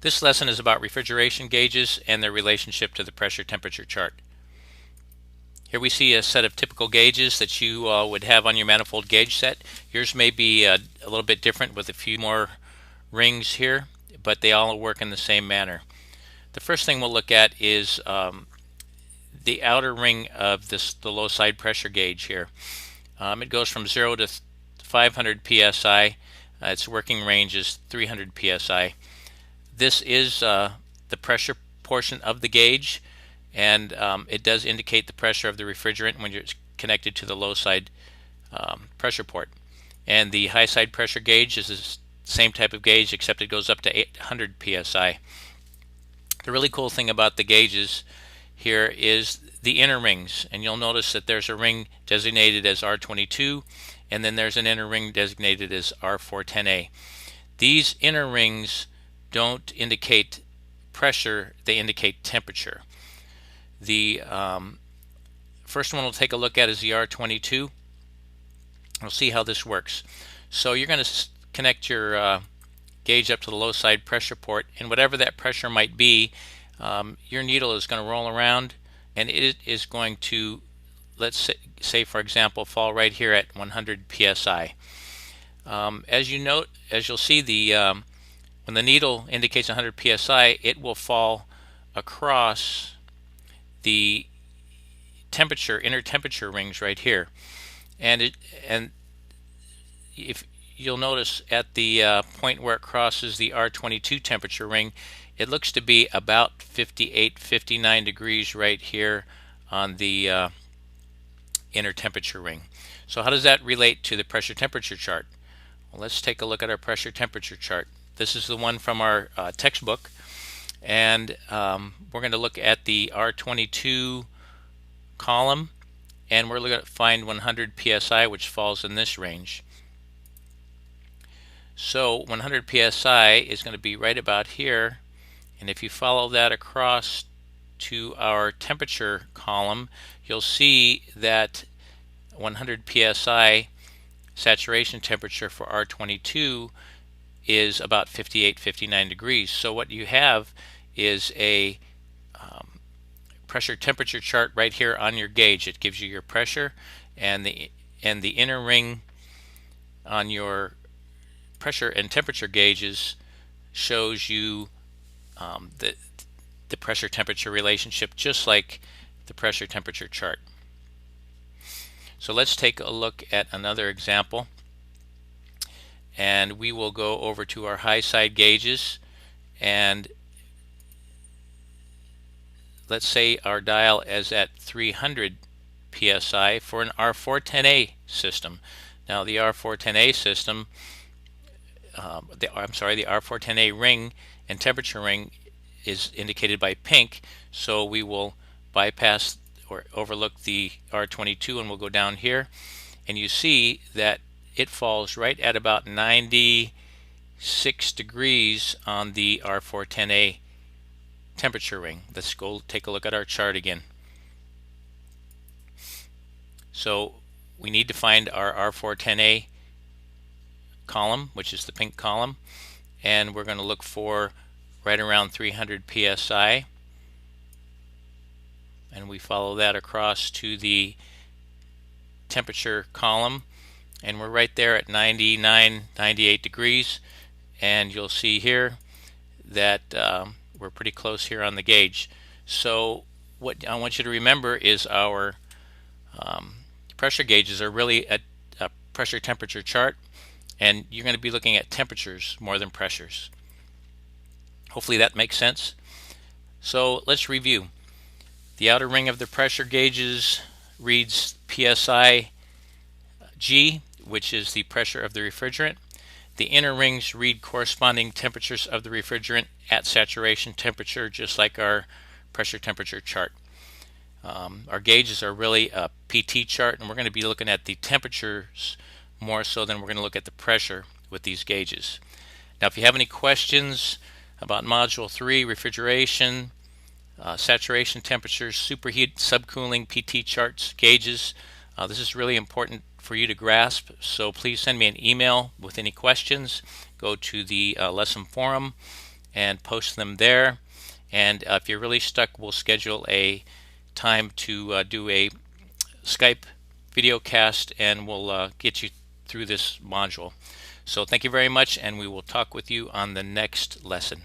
This lesson is about refrigeration gauges and their relationship to the pressure temperature chart. Here we see a set of typical gauges that you would have on your manifold gauge set. Yours may be a little bit different with a few more rings here, but they all work in the same manner. The first thing we'll look at is the outer ring of the low side pressure gauge here. It goes from 0 to 500 psi. Its working range is 300 psi. This is the pressure portion of the gauge, and it does indicate the pressure of the refrigerant when it's connected to the low side pressure port. And the high side pressure gauge is the same type of gauge, except it goes up to 800 psi. The really cool thing about the gauges here is the inner rings, and you'll notice that there's a ring designated as R22, and then there's an inner ring designated as R410A. These inner rings don't indicate pressure, they indicate temperature. The first one we'll take a look at is the R22. We'll see how this works. So you're going to connect your gauge up to the low side pressure port, and whatever that pressure might be, your needle is going to roll around, and it is going to, let's say for example, fall right here at 100 psi. As you'll see, when the needle indicates 100 psi, it will fall across the inner temperature rings right here, and if you'll notice at the point where it crosses the R22 temperature ring, it looks to be about 58-59 degrees right here on the inner temperature ring. So how does that relate to the pressure temperature chart? Well, let's take a look at our pressure temperature chart. This is the one from our textbook, and we're going to look at the R22 column, and we're going to find 100 psi, which falls in this range. So 100 psi is going to be right about here, and if you follow that across to our temperature column, you'll see that 100 psi saturation temperature for R22 is about 58-59 degrees. So what you have is a pressure temperature chart right here on your gauge. It gives you your pressure, and the inner ring on your pressure and temperature gauges shows you the pressure temperature relationship, just like the pressure temperature chart. So let's take a look at another example, and we will go over to our high side gauges, and let's say our dial is at 300 psi for an R410A system. Now the R410A system, the R410A ring and temperature ring is indicated by pink, so we will bypass or overlook the R22 and we'll go down here, and you see that it falls right at about 96 degrees on the R410A temperature ring. Let's go take a look at our chart again. So we need to find our R410A column, which is the pink column, and we're going to look for right around 300 psi, and we follow that across to the temperature column, and we're right there at 98 degrees, and you'll see here that we're pretty close here on the gauge. So what I want you to remember is our pressure gauges are really a pressure temperature chart, and you're going to be looking at temperatures more than pressures. Hopefully that makes sense. So let's review. The outer ring of the pressure gauges reads psi G, which is the pressure of the refrigerant. The inner rings read corresponding temperatures of the refrigerant at saturation temperature, just like our pressure temperature chart. Our gauges are really a PT chart, and we're going to be looking at the temperatures more so than we're going to look at the pressure with these gauges. Now, if you have any questions about Module 3, refrigeration, saturation temperatures, superheat, subcooling, PT charts, gauges, this is really important for you to grasp, so please send me an email with any questions. Go to the lesson forum and post them there. And if you're really stuck, we'll schedule a time to do a Skype video cast, and we'll get you through this module. So thank you very much, and we will talk with you on the next lesson.